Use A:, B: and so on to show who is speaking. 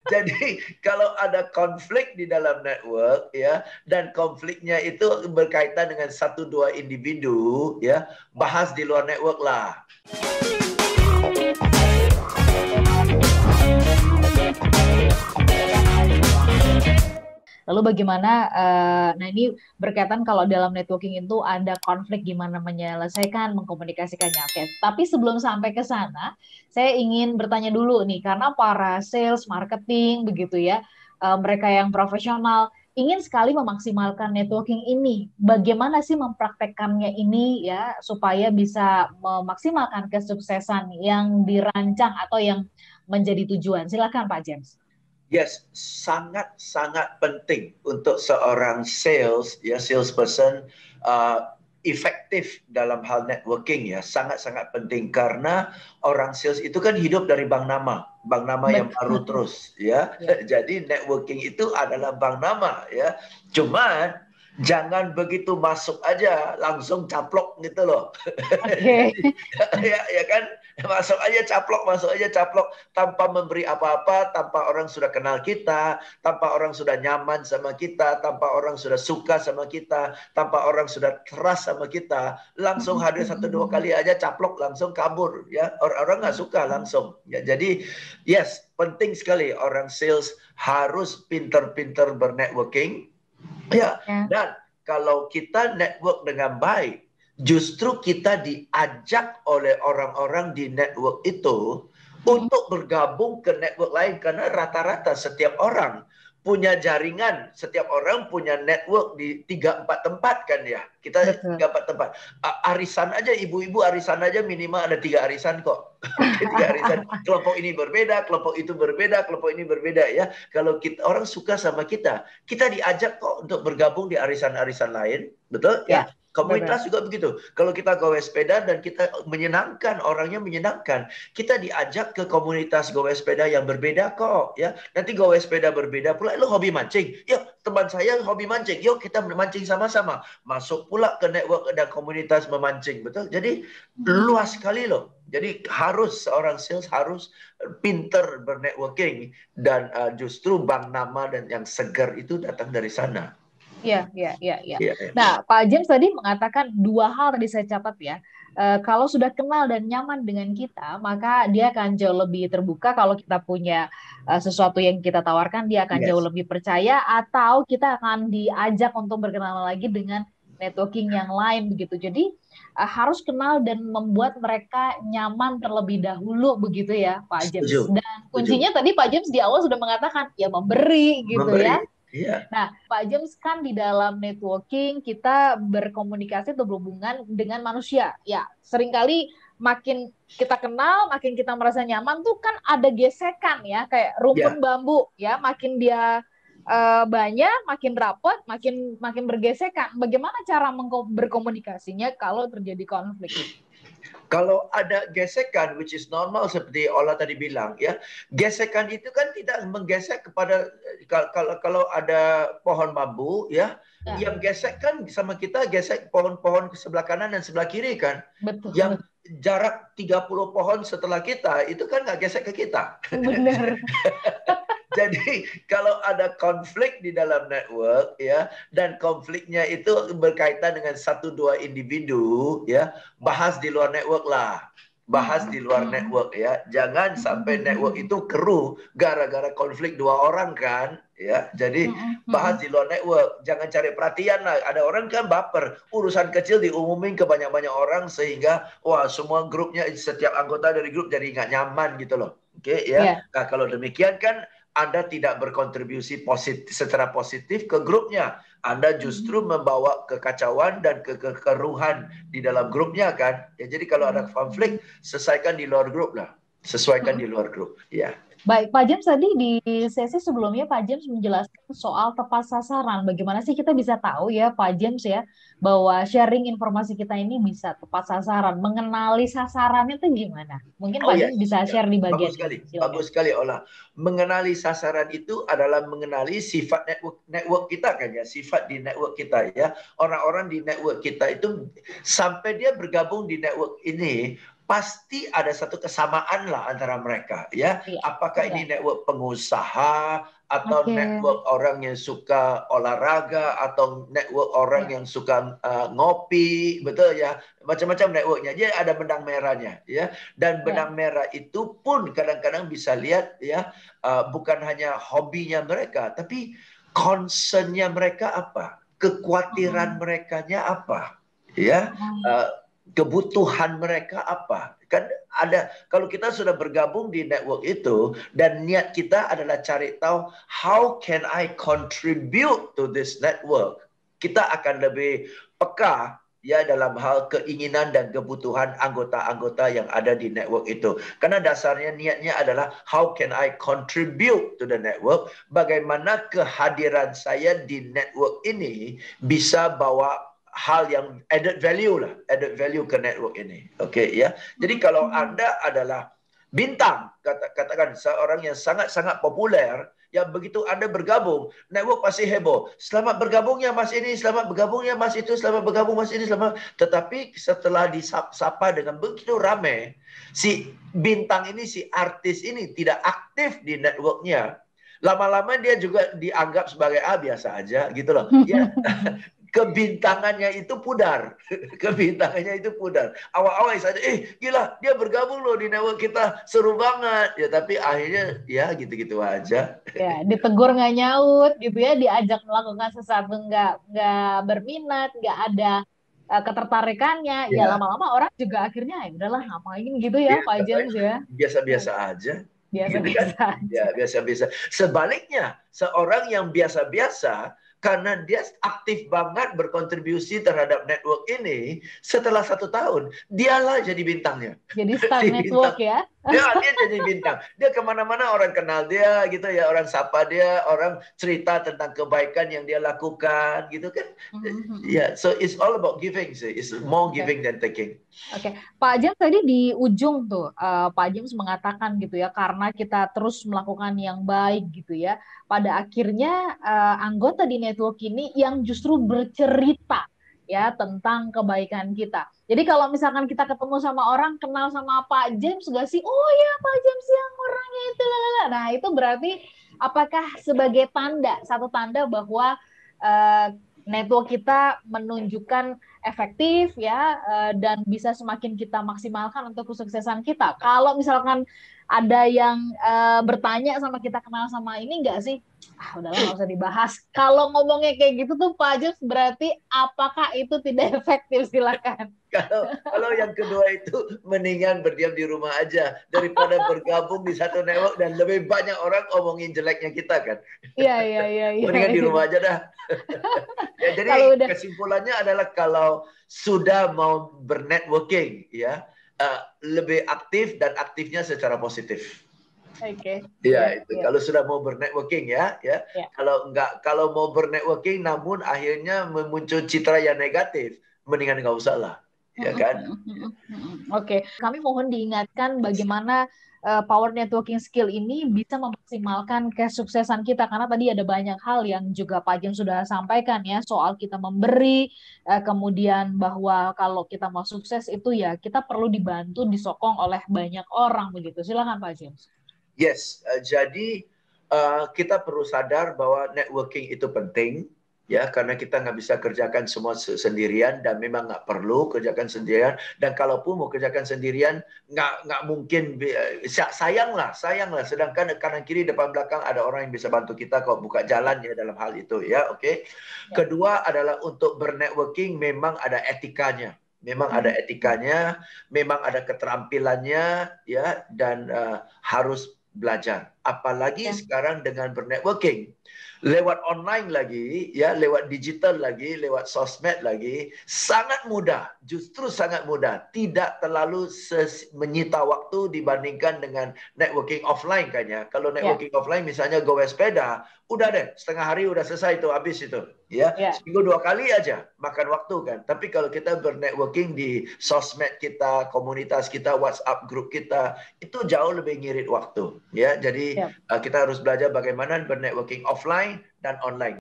A: Jadi kalau ada konflik di dalam network ya, dan konfliknya itu berkaitan dengan satu dua individu ya, bahas di luar network lah.
B: Lalu bagaimana, nah ini berkaitan kalau dalam networking itu ada konflik gimana menyelesaikan, mengkomunikasikannya. Oke, tapi sebelum sampai ke sana, saya ingin bertanya dulu nih, karena para sales, marketing, begitu ya, mereka yang profesional, ingin sekali memaksimalkan networking ini. Bagaimana sih mempraktekkannya ini ya, supaya bisa memaksimalkan kesuksesan yang dirancang atau yang menjadi tujuan. Silakan Pak James.
A: Yes, sangat-sangat penting untuk seorang sales, ya salesperson, efektif dalam hal networking ya, sangat-sangat penting karena orang sales itu kan hidup dari bank nama yang baru
B: Betul.
A: terus ya.
B: Ya.
A: Jadi networking itu adalah bank nama ya. Cuman jangan begitu masuk aja langsung caplok gitu loh.
B: Oke.
A: Jadi, ya kan, masuk aja caplok tanpa memberi apa-apa, tanpa orang sudah kenal kita, tanpa orang sudah nyaman sama kita, tanpa orang sudah suka sama kita, tanpa orang sudah trust sama kita, langsung hadir satu dua kali aja caplok langsung kabur ya. Orang nggak suka langsung ya. Jadi yes, penting sekali orang sales harus pinter-pinter bernetworking ya.
B: Ya.
A: Dan kalau kita network dengan baik, justru kita diajak oleh orang-orang di network itu untuk bergabung ke network lain karena rata-rata setiap orang punya jaringan, setiap orang punya network di 3-4 tempat kan ya. Kita
B: Betul.
A: 3-4 tempat. Arisan aja, ibu-ibu arisan aja minimal ada 3 arisan kok. Oke, 3 arisan. Kelompok ini berbeda, kelompok itu berbeda, kelompok ini berbeda ya. Kalau kita orang suka sama kita diajak kok untuk bergabung di arisan-arisan lain, betul ya.
B: Ya, betul.
A: Komunitas juga begitu. Kalau kita gawe sepeda dan kita menyenangkan, orangnya menyenangkan, kita diajak ke komunitas gawe sepeda yang berbeda kok ya. Nanti gawe sepeda berbeda pula, lu hobi mancing. Yuk, teman saya hobi mancing. Yuk kita mancing sama-sama. Masuk pula ke network dan komunitas memancing, betul. Jadi luas sekali loh. Jadi harus seorang sales harus pinter bernetworking dan justru bank nama dan yang segar itu datang dari sana.
B: Iya, iya, iya, iya.
A: Ya.
B: Nah, Pak James tadi mengatakan dua hal tadi saya catat ya. Kalau sudah kenal dan nyaman dengan kita, maka dia akan jauh lebih terbuka. Kalau kita punya sesuatu yang kita tawarkan, dia akan jauh
A: Yes.
B: lebih percaya, atau kita akan diajak untuk berkenalan lagi dengan networking yang lain begitu. Jadi harus kenal dan membuat mereka nyaman terlebih dahulu begitu ya, Pak James.
A: Setuju.
B: Dan
A: Setuju.
B: kuncinya tadi Pak James di awal sudah mengatakan ya memberi gitu ya.
A: Memberi. Iya.
B: Nah, Pak James, kan di dalam networking kita berkomunikasi atau berhubungan dengan manusia. Ya, seringkali makin kita kenal, makin kita merasa nyaman tuh kan ada gesekan ya, kayak rumpun
A: Ya.
B: bambu ya, makin dia banyak, makin rapat, makin makin bergesekan. Bagaimana cara berkomunikasinya kalau terjadi konflik?
A: Kalau ada gesekan, which is normal seperti Ola tadi bilang, ya, gesekan itu kan tidak menggesek kepada kalau ada pohon bambu, ya,
B: Ya,
A: yang gesek kan sama kita gesek pohon-pohon ke sebelah kanan dan sebelah kiri kan,
B: betul.
A: yang jarak 30 pohon setelah kita itu kan nggak gesek ke kita.
B: Benar.
A: Jadi kalau ada konflik di dalam network ya, dan konfliknya itu berkaitan dengan satu dua individu ya, bahas di luar network lah. Bahas di luar network ya. Jangan sampai network itu keruh gara-gara konflik dua orang kan ya. Jadi bahas di luar network. Jangan cari perhatian lah. Ada orang kan baper. Urusan kecil diumumin ke banyak-banyak orang sehingga wah semua grupnya, setiap anggota dari grup jadi nggak nyaman gitu loh. Oke ya.
B: Ya.
A: Nah kalau demikian kan Anda tidak berkontribusi secara positif ke grupnya. Anda justru membawa kekacauan dan kekeruhan di dalam grupnya kan. Ya, jadi kalau ada konflik, selesaikan di luar grup lah. Sesuaikan di luar grup. Ya.
B: Baik, Pak James, tadi di sesi sebelumnya Pak James menjelaskan soal tepat sasaran. Bagaimana sih kita bisa tahu ya Pak James ya, bahwa sharing informasi kita ini bisa tepat sasaran, mengenali sasarannya itu gimana? Mungkin
A: Oh
B: Pak
A: yes,
B: James bisa
A: ya.
B: share di bagian
A: Bagus
B: ini.
A: sekali,
B: Silakan.
A: bagus sekali Ola. Mengenali sasaran itu adalah mengenali sifat network kita kan ya, sifat di network kita ya. Orang-orang di network kita itu sampai dia bergabung di network ini, pasti ada satu kesamaan lah antara mereka, ya.
B: Iya.
A: Apakah
B: Iya.
A: ini network pengusaha atau
B: Oke.
A: network orang yang suka olahraga atau network orang
B: Iya.
A: yang suka ngopi, betul ya. Macam-macam networknya. Dia ada benang merahnya, ya. Dan benang merah itu pun kadang-kadang bisa lihat, ya, bukan hanya hobinya mereka, tapi concernnya mereka apa, kekhawatiran merekanya apa, ya, kebutuhan mereka apa. Kan ada, kalau kita sudah bergabung di network itu dan niat kita adalah cari tahu how can I contribute to this network, kita akan lebih peka, ya, dalam hal keinginan dan kebutuhan anggota-anggota yang ada di network itu. Karena dasarnya niatnya adalah how can I contribute to the network, bagaimana kehadiran saya di network ini bisa bawa hal yang added value lah, added value ke network ini. Okey, ya. Jadi kalau Anda adalah bintang, katakan seorang yang sangat-sangat populer, ya, begitu Anda bergabung, network pasti heboh. Selamat bergabungnya Mas ini, selamat bergabungnya Mas itu, selamat bergabung Mas ini, selamat. Tetapi setelah disapa dengan begitu ramai, si bintang ini, si artis ini tidak aktif di networknya. Lama-lama dia juga dianggap sebagai biasa aja gitu loh. Ya, kebintangannya itu pudar. Kebintangannya itu pudar. Awal-awal saja, gila, dia bergabung loh di network kita, seru banget. Ya, tapi akhirnya ya gitu-gitu aja.
B: Ya, ditegur nggak nyaut gitu ya, diajak melakukan sesuatu nggak berminat, nggak ada ketertarikannya. Ya, lama-lama orang juga akhirnya ya udahlah ngapain gitu ya, Pak James ya.
A: Biasa-biasa aja.
B: Biasa-biasa aja.
A: Ya, biasa-biasa. Sebaliknya, seorang yang biasa-biasa, karena dia aktif banget berkontribusi terhadap network ini, setelah 1 tahun, dialah jadi bintangnya.
B: Jadi star network ya?
A: Dia jadi bintang. Dia kemana-mana orang kenal dia, gitu ya. Orang sapa dia, orang cerita tentang kebaikan yang dia lakukan, gitu kan. Ya, so it's all about giving sih. It's more giving than taking.
B: Oke, Pak James tadi di ujung tuh, Pak James mengatakan gitu ya, karena kita terus melakukan yang baik gitu ya, pada akhirnya anggota di network ini yang justru bercerita ya tentang kebaikan kita. Jadi kalau misalkan kita ketemu sama orang, kenal sama Pak James gak sih? Oh ya, Pak James yang orangnya itu. Nah, itu berarti apakah sebagai satu tanda bahwa network kita menunjukkan efektif ya, dan bisa semakin kita maksimalkan untuk kesuksesan kita. Kalau misalkan ada yang bertanya sama kita, kenal sama ini nggak sih? Udahlah nggak usah dibahas. Kalau ngomongnya kayak gitu tuh Pak James, berarti apakah itu tidak efektif? Silakan.
A: Kalau yang kedua itu mendingan berdiam di rumah aja daripada bergabung di satu network dan lebih banyak orang ngomongin jeleknya kita kan.
B: Iya.
A: Mendingan di rumah aja dah. Ya, jadi kesimpulannya adalah kalau sudah mau bernetworking, ya, lebih aktif dan aktifnya secara positif.
B: Oke.
A: Ya, itu. Kalau sudah mau bernetworking ya. Kalau mau bernetworking namun akhirnya memuncul citra yang negatif, mendingan nggak usah lah. Ya kan?
B: Oke. Kami mohon diingatkan bagaimana power networking skill ini bisa memaksimalkan kesuksesan kita, karena tadi ada banyak hal yang juga Pak James sudah sampaikan ya, soal kita memberi, kemudian bahwa kalau kita mau sukses itu ya kita perlu dibantu, disokong oleh banyak orang begitu. Silakan Pak James.
A: Yes, jadi kita perlu sadar bahwa networking itu penting, ya, karena kita nggak bisa kerjakan semua sendirian dan memang nggak perlu kerjakan sendirian. Dan kalaupun mau kerjakan sendirian, nggak mungkin. Sayang lah. Sedangkan kanan kiri depan belakang ada orang yang bisa bantu kita kok buka jalan ya dalam hal itu, ya, oke. Kedua adalah untuk bernetworking memang ada etikanya. Memang ada etikanya, memang ada keterampilannya, ya, dan harus belajar. Apalagi sekarang dengan bernetworking lewat online lagi, ya, lewat digital lagi, lewat sosmed lagi, sangat mudah, justru sangat mudah, tidak terlalu menyita waktu dibandingkan dengan networking offline kan ya. Kalau networking offline misalnya gowe sepeda, udah deh setengah hari udah selesai itu, habis itu, ya. Seminggu 2 kali aja makan waktu kan. Tapi kalau kita bernetworking di sosmed kita, komunitas kita, WhatsApp grup kita, itu jauh lebih ngirit waktu, ya. Jadi kita harus belajar bagaimana bernetworking offline dan online.